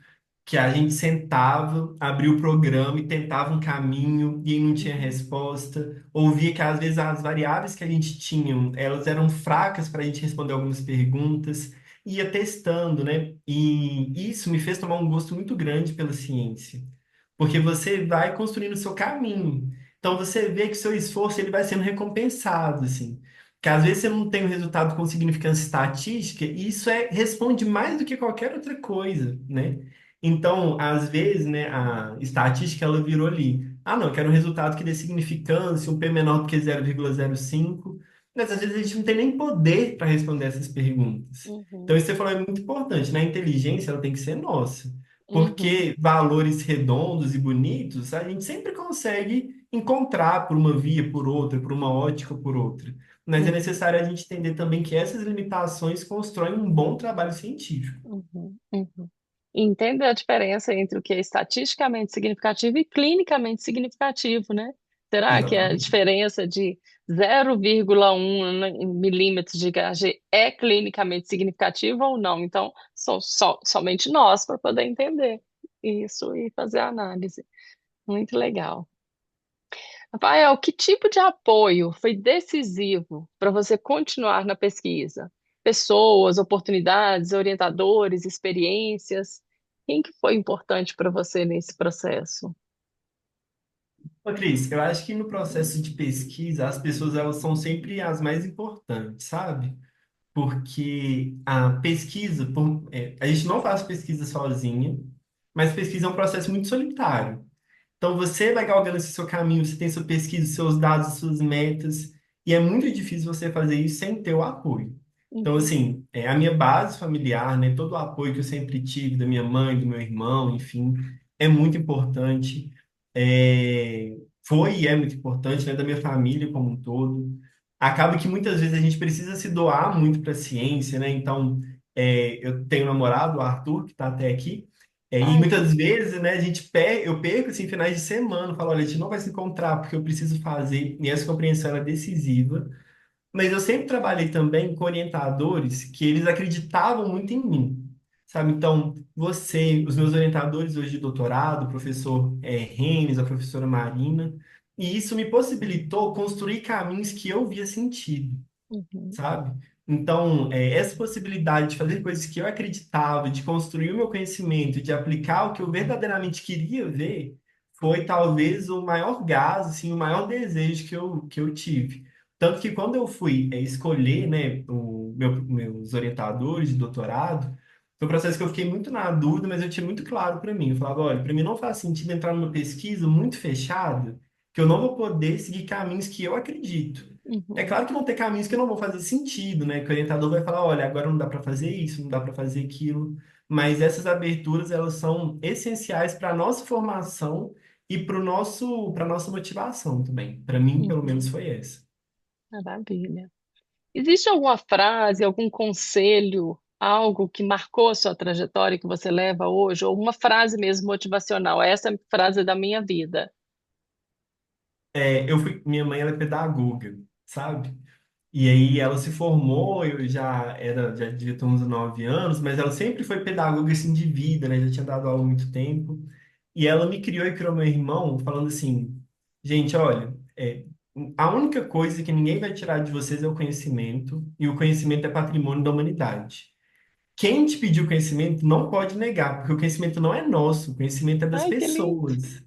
que a gente sentava, abria o programa e tentava um caminho e aí não tinha uhum, resposta. Ouvia que às vezes as variáveis que a gente tinha, elas eram fracas para a gente responder algumas perguntas. Ia testando, né? E isso me fez tomar um gosto muito grande pela ciência, porque você vai construindo o seu caminho. Então você vê que o seu esforço ele vai sendo recompensado, assim. Que às vezes você não tem um resultado com significância estatística, e isso responde mais do que qualquer outra coisa, né? Então, às vezes, né, a estatística ela virou ali. Ah, não, eu quero um resultado que dê significância, um P menor do que 0,05. Mas às vezes a gente não tem nem poder para responder essas perguntas. Então, uhum, isso que você falou é muito importante, né? A inteligência ela tem que ser nossa. uhum, Porque valores redondos e bonitos a gente sempre consegue encontrar por uma via, por outra, por uma ótica ou por outra. Mas é uhum, necessário a gente entender também que essas limitações constroem um bom trabalho científico. uhum, uhum. E entender a diferença entre o que é estatisticamente significativo e clinicamente significativo, né? Será que a Exatamente. diferença de 0,1 milímetros de Hg é clinicamente significativa ou não? Então, são somente nós para poder entender isso e fazer a análise. Muito legal. Rafael, que tipo de apoio foi decisivo para você continuar na pesquisa? Pessoas, oportunidades, orientadores, experiências? Quem que foi importante para você nesse processo? Ô, Cris, eu acho que no processo de pesquisa, as pessoas elas são sempre as mais importantes, sabe? Porque a pesquisa, a gente não faz pesquisa sozinha, mas pesquisa é um processo muito solitário. Então você vai galgando esse seu caminho, você tem sua pesquisa, seus dados, suas metas, e é muito difícil você fazer isso sem ter o apoio. Então, Uhum, assim, a minha base familiar, né, todo o apoio que eu sempre tive da minha mãe, do meu irmão, enfim, é muito importante. Foi e é muito importante, né, da minha família como um todo. Acaba que muitas vezes a gente precisa se doar muito para a ciência, né? Então, eu tenho um namorado, o Arthur, que está até aqui. E ai, muitas vezes, né, eu perco assim, finais de semana, falo, olha, a gente não vai se encontrar porque eu preciso fazer, e essa compreensão ela é decisiva. Mas eu sempre trabalhei também com orientadores que eles acreditavam muito em mim, sabe? Então, os meus orientadores hoje de doutorado, o professor Renes, a professora Marina, e isso me possibilitou construir caminhos que eu via sentido, uhum, sabe? Então, essa possibilidade de fazer coisas que eu acreditava, de construir o meu conhecimento, de aplicar o que eu verdadeiramente queria ver, foi talvez o maior gás, assim, o maior desejo que eu tive. Tanto que quando eu fui escolher, né, meus orientadores de doutorado, foi um processo que eu fiquei muito na dúvida, mas eu tinha muito claro para mim. Eu falava, olha, para mim não faz sentido entrar numa pesquisa muito fechada, que eu não vou poder seguir caminhos que eu acredito. É uhum, claro que vão ter caminhos que não vão fazer sentido, né? Que o orientador vai falar, olha, agora não dá para fazer isso, não dá para fazer aquilo. Mas essas aberturas, elas são essenciais para a nossa formação e para nossa motivação também. Para mim, pelo menos, uhum. foi essa. Maravilha. Existe alguma frase, algum conselho, algo que marcou a sua trajetória que você leva hoje, ou uma frase mesmo motivacional? Essa é a frase da minha vida. Minha mãe ela é pedagoga, sabe? E aí ela se formou, eu já devia ter uns 9 anos, mas ela sempre foi pedagoga assim de vida, né? Já tinha dado aula há muito tempo. E ela me criou e criou meu irmão, falando assim, gente, olha, a única coisa que ninguém vai tirar de vocês é o conhecimento, e o conhecimento é patrimônio da humanidade. Quem te pediu conhecimento não pode negar, porque o conhecimento não é nosso, o conhecimento é das Ai, que lindo! pessoas.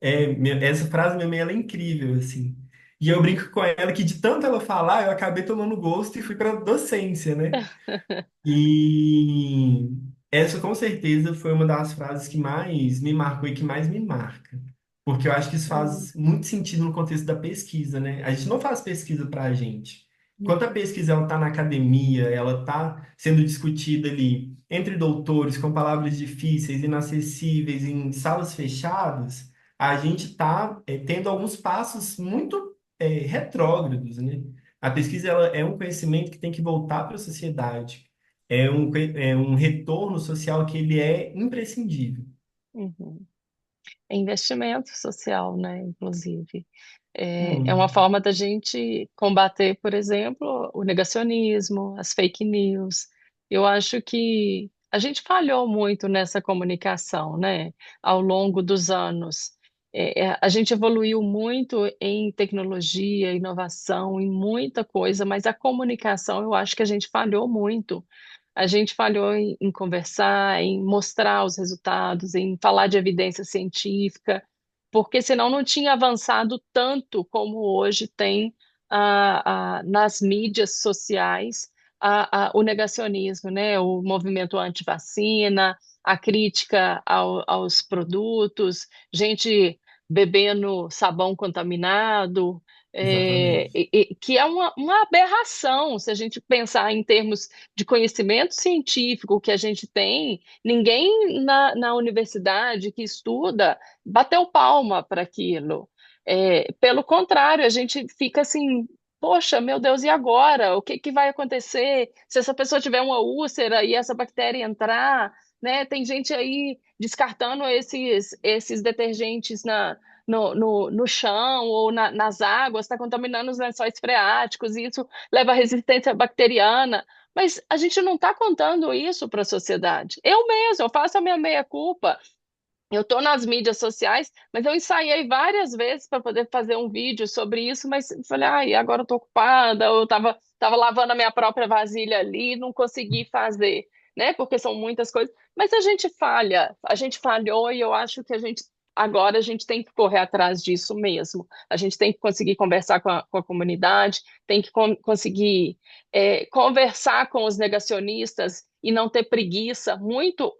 Essa frase minha mãe, ela é incrível, assim. E eu brinco com ela que de tanto ela falar, eu acabei tomando gosto e fui para docência, né? E essa com certeza foi uma das frases que mais me marcou e que mais me marca. Porque eu acho que isso Hum, faz muito sentido no contexto da pesquisa, né? A gente não faz pesquisa para a gente. Enquanto a uhum, pesquisa ela está na academia, ela está sendo discutida ali entre doutores, com palavras difíceis, inacessíveis, em salas fechadas, a gente está tendo alguns passos muito retrógrados, né? A pesquisa ela é um conhecimento que tem que voltar para a sociedade, é um retorno social que ele é imprescindível. uhum. É investimento social, né? Inclusive. É uma Muito. forma da gente combater, por exemplo, o negacionismo, as fake news. Eu acho que a gente falhou muito nessa comunicação, né? Ao longo dos anos. A gente evoluiu muito em tecnologia, inovação, em muita coisa, mas a comunicação eu acho que a gente falhou muito. A gente falhou em conversar, em mostrar os resultados, em falar de evidência científica, porque senão não tinha avançado tanto como hoje tem nas mídias sociais o negacionismo, né? O movimento anti-vacina, a crítica aos produtos, gente bebendo sabão contaminado, Exatamente. que é uma aberração se a gente pensar em termos de conhecimento científico que a gente tem, ninguém na universidade que estuda bateu palma para aquilo. Pelo contrário, a gente fica assim, poxa, meu Deus, e agora? O que que vai acontecer se essa pessoa tiver uma úlcera e essa bactéria entrar? Né? Tem gente aí descartando esses detergentes no chão ou nas águas, está contaminando os lençóis freáticos, e isso leva à resistência bacteriana. Mas a gente não está contando isso para a sociedade. Eu mesmo, eu faço a minha meia-culpa. Eu estou nas mídias sociais, mas eu ensaiei várias vezes para poder fazer um vídeo sobre isso, mas falei, ai, agora eu estou ocupada, ou eu tava lavando a minha própria vasilha ali, não consegui fazer, né? Porque são muitas coisas. Mas a gente falha, a gente falhou e eu acho que agora a gente tem que correr atrás disso mesmo. A gente tem que conseguir conversar com a comunidade, tem que conseguir conversar com os negacionistas e não ter preguiça. Muito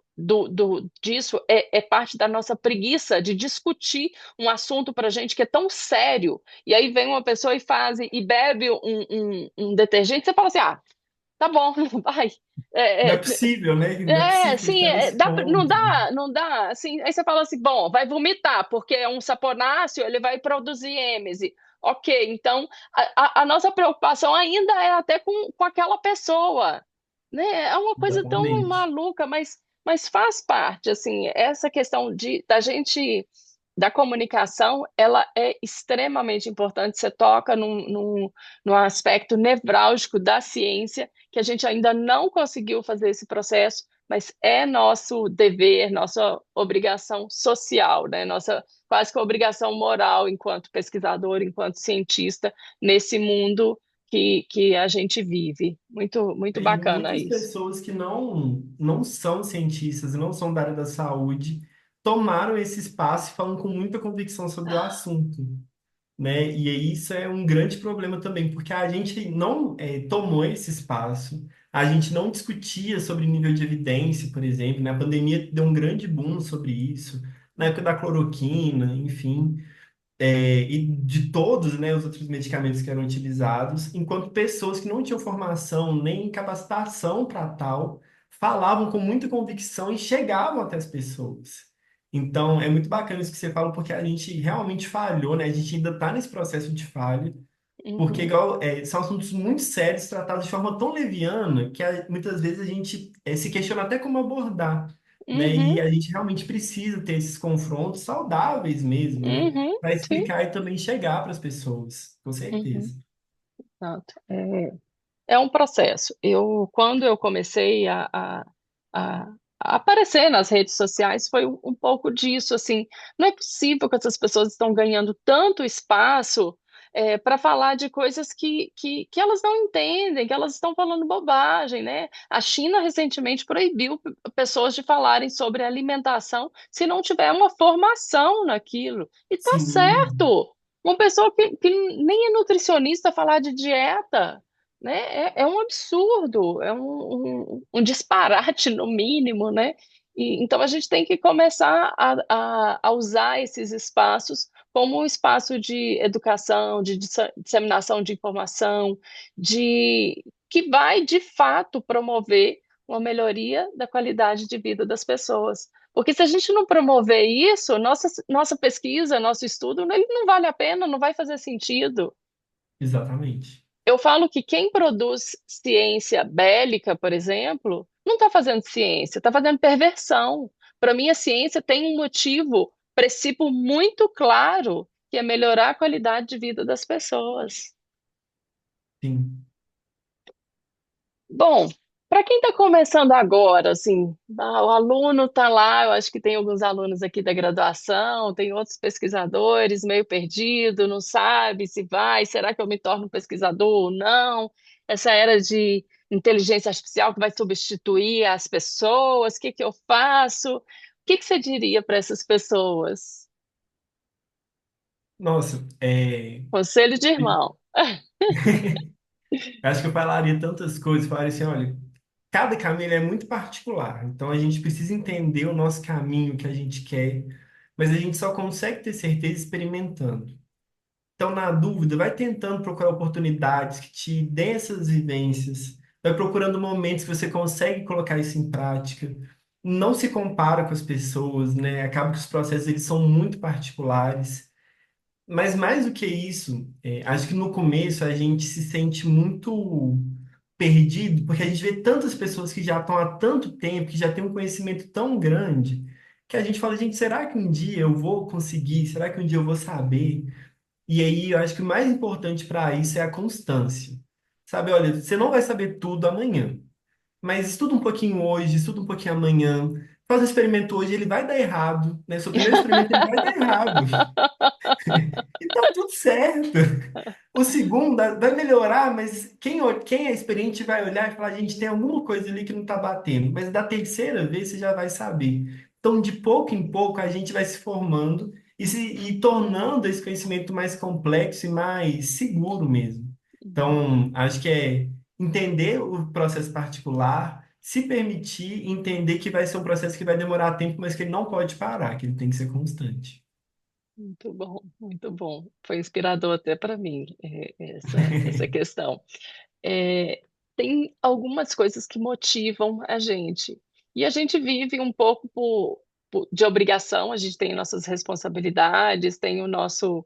disso é parte da nossa preguiça de discutir um assunto para gente que é tão sério. E aí vem uma pessoa e bebe um detergente, você fala assim: ah, tá bom, vai. Não É, é possível, né? Não é possível sim, chegar nesse não ponto. dá, assim, aí você fala assim, bom, vai vomitar, porque é um saponáceo, ele vai produzir êmese. Ok, então a nossa preocupação ainda é até com aquela pessoa, né? É uma coisa tão Exatamente. maluca, mas faz parte, assim, essa questão da gente, da comunicação, ela é extremamente importante. Você toca num aspecto nevrálgico da ciência, que a gente ainda não conseguiu fazer esse processo, mas é nosso dever, nossa obrigação social, né? Nossa quase que obrigação moral enquanto pesquisador, enquanto cientista, nesse mundo que a gente vive. Muito, muito E bacana muitas isso. pessoas que não são cientistas, não são da área da saúde, tomaram esse espaço e falam com muita convicção sobre o assunto, né? E aí isso é um grande problema também, porque a gente não tomou esse espaço, a gente não discutia sobre nível de evidência, por exemplo, né? A pandemia deu um grande boom sobre isso, na época da cloroquina, enfim, e de todos, né, os outros medicamentos que eram utilizados, enquanto pessoas que não tinham formação nem capacitação para tal, falavam com muita convicção e chegavam até as pessoas. Então, é muito bacana isso que você fala, porque a gente realmente falhou, né? A gente ainda está nesse processo de falha, Porque, Uhum, igual, são assuntos muito sérios, tratados de forma tão leviana, que muitas vezes a gente se questiona até como abordar, né? uhum, E a gente realmente precisa ter esses confrontos saudáveis mesmo, né? uhum, Para sim. explicar e também chegar para as pessoas, com Uhum, certeza. exato. É um processo. Quando eu comecei a aparecer nas redes sociais, foi um pouco disso, assim, não é possível que essas pessoas estão ganhando tanto espaço para falar de coisas que elas não entendem, que elas estão falando bobagem, né? A China recentemente proibiu pessoas de falarem sobre alimentação se não tiver uma formação naquilo. E tá Sim, certo! Uma pessoa que nem é nutricionista falar de dieta, né? É um absurdo, um disparate no mínimo, né? Então a gente tem que começar a usar esses espaços como um espaço de educação, de disseminação de informação, que vai de fato promover uma melhoria da qualidade de vida das pessoas. Porque se a gente não promover isso, nossa pesquisa, nosso estudo, ele não vale a pena, não vai fazer sentido. exatamente. Eu falo que quem produz ciência bélica, por exemplo, não está fazendo ciência, está fazendo perversão. Para mim, a ciência tem um motivo, princípio muito claro, que é melhorar a qualidade de vida das pessoas. Sim. Bom, para quem está começando agora, assim, o aluno está lá, eu acho que tem alguns alunos aqui da graduação, tem outros pesquisadores meio perdido, não sabe se vai, será que eu me torno um pesquisador ou não? Essa era de inteligência artificial que vai substituir as pessoas, o que que eu faço? O que que você diria para essas pessoas? Nossa, Conselho de irmão. acho que eu falaria tantas coisas, falaria assim, olha, cada caminho ele é muito particular, então a gente precisa entender o nosso caminho que a gente quer, mas a gente só consegue ter certeza experimentando. Então, na dúvida, vai tentando procurar oportunidades que te dêem essas vivências, vai procurando momentos que você consegue colocar isso em prática. Não se compara com as pessoas, né? Acaba que os processos eles são muito particulares. Mas mais do que isso, acho que no começo a gente se sente muito perdido, porque a gente vê tantas pessoas que já estão há tanto tempo, que já têm um conhecimento tão grande, que a gente fala, gente, será que um dia eu vou conseguir? Será que um dia eu vou saber? E aí, eu acho que o mais importante para isso é a constância. Sabe, olha, você não vai saber tudo amanhã, mas estuda um pouquinho hoje, estuda um pouquinho amanhã, faz um experimento hoje, ele vai dar errado, né? Seu primeiro experimento ele vai dar errado. E tá tudo certo. O segundo vai melhorar, mas quem é experiente vai olhar e falar, gente, tem alguma coisa ali que não está batendo. Mas da terceira vez você já vai saber. Então, de pouco em pouco, a gente vai se formando e tornando esse conhecimento mais complexo e mais seguro mesmo. Então, acho que é entender o processo particular, se permitir entender que vai ser um processo que vai demorar tempo, mas que ele não pode parar, que ele tem que ser constante. Muito bom, muito bom. Foi inspirador até para mim, essa questão. É, tem algumas coisas que motivam a gente. E a gente vive um pouco de obrigação, a gente tem nossas responsabilidades, tem o nosso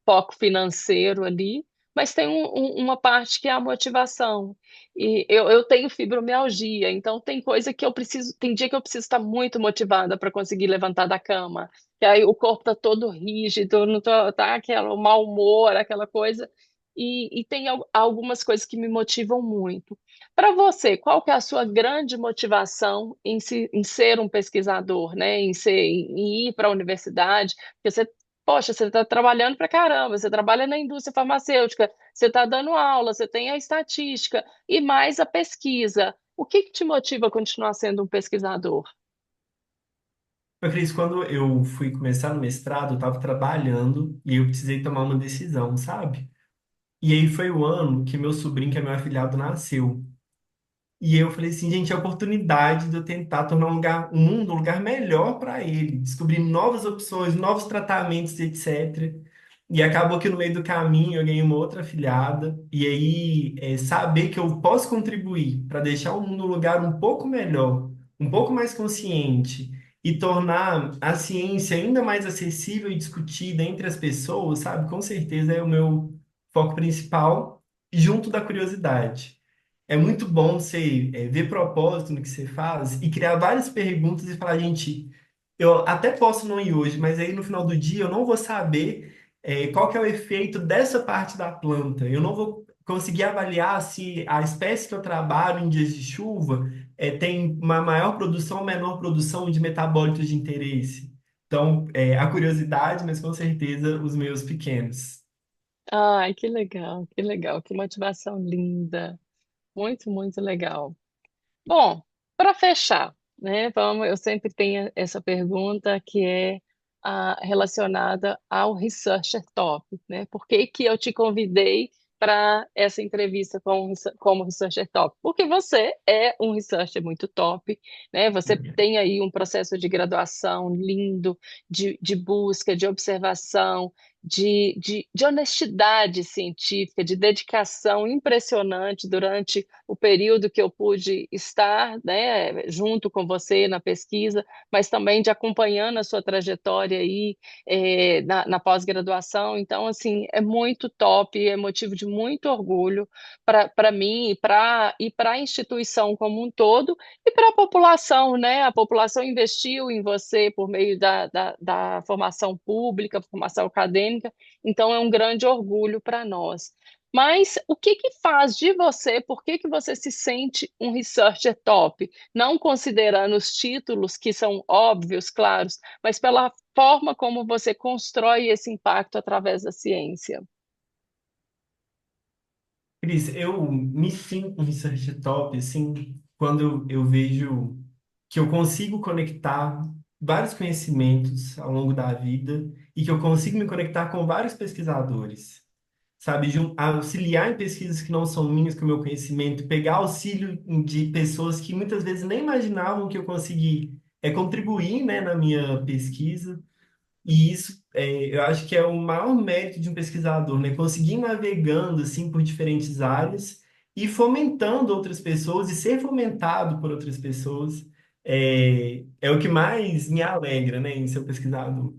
foco financeiro ali, mas tem uma parte que é a motivação. E eu tenho fibromialgia, então tem coisa que eu preciso, tem dia que eu preciso estar muito motivada para conseguir levantar da cama, que aí o corpo está todo rígido, não tá aquele mau humor, aquela coisa. E tem algumas coisas que me motivam muito. Para você, qual que é a sua grande motivação em ser um pesquisador, né? Em ir para a universidade? Porque você, poxa, você está trabalhando para caramba, você trabalha na indústria farmacêutica, você está dando aula, você tem a estatística e mais a pesquisa. O que que te motiva a continuar sendo um pesquisador? Eu, Cris, quando eu fui começar no mestrado, eu estava trabalhando e eu precisei tomar uma decisão, sabe? E aí foi o ano que meu sobrinho, que é meu afilhado, nasceu. E eu falei assim, gente, é a oportunidade de eu tentar tornar um mundo um lugar melhor para ele, descobrir novas opções, novos tratamentos, etc. E acabou que no meio do caminho eu ganhei uma outra afilhada. E aí, saber que eu posso contribuir para deixar o mundo um lugar um pouco melhor, um pouco mais consciente e tornar a ciência ainda mais acessível e discutida entre as pessoas, sabe? Com certeza é o meu foco principal, junto da curiosidade. É muito bom você ver propósito no que você faz e criar várias perguntas e falar, gente, eu até posso não ir hoje, mas aí no final do dia eu não vou saber qual que é o efeito dessa parte da planta. Eu não vou conseguir avaliar se a espécie que eu trabalho em dias de chuva tem uma maior produção ou menor produção de metabólitos de interesse. Então, a curiosidade, mas com certeza os meus pequenos. Ai, que legal, que motivação linda. Muito, muito legal. Bom, para fechar, né, vamos, eu sempre tenho essa pergunta que é relacionada ao Researcher Top, né? Por que que eu te convidei para essa entrevista como Researcher Top? Porque você é um Researcher muito top, né? Você tem aí um processo de graduação lindo, de busca, de observação, de honestidade científica, de dedicação impressionante durante o período que eu pude estar, né, junto com você na pesquisa, mas também de acompanhando a sua trajetória aí na pós-graduação. Então, assim, é muito top, é motivo de muito orgulho para mim e para a instituição como um todo e para a população, né? A população investiu em você por meio da formação pública, formação acadêmica, então é um grande orgulho para nós. Mas o que que faz de você, por que que você se sente um researcher top? Não considerando os títulos, que são óbvios, claros, mas pela forma como você constrói esse impacto através da ciência. Cris, eu me sinto um research top, assim, quando eu vejo que eu consigo conectar vários conhecimentos ao longo da vida e que eu consigo me conectar com vários pesquisadores, sabe? Auxiliar em pesquisas que não são minhas, com o meu conhecimento, pegar auxílio de pessoas que muitas vezes nem imaginavam que eu consegui contribuir, né, na minha pesquisa. E isso, eu acho que é o maior mérito de um pesquisador, né? Conseguir ir navegando assim por diferentes áreas e fomentando outras pessoas e ser fomentado por outras pessoas é o que mais me alegra, né, em ser um pesquisador.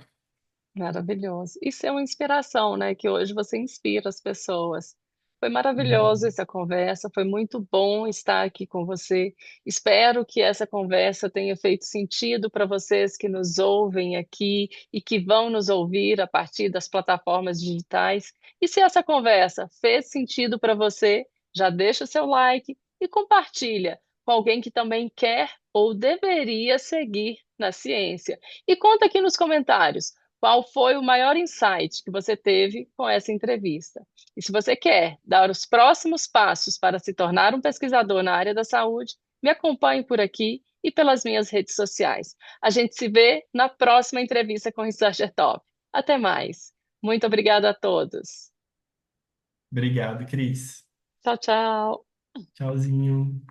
Maravilhoso. Isso é uma inspiração, né? Que hoje você inspira as pessoas. Foi maravilhoso Obrigado. essa conversa, foi muito bom estar aqui com você. Espero que essa conversa tenha feito sentido para vocês que nos ouvem aqui e que vão nos ouvir a partir das plataformas digitais. E se essa conversa fez sentido para você, já deixa seu like e compartilha com alguém que também quer ou deveria seguir na ciência. E conta aqui nos comentários. Qual foi o maior insight que você teve com essa entrevista? E se você quer dar os próximos passos para se tornar um pesquisador na área da saúde, me acompanhe por aqui e pelas minhas redes sociais. A gente se vê na próxima entrevista com o Researcher Top. Até mais. Muito obrigada a todos. Obrigado, Cris. Tchau, tchau. Tchauzinho.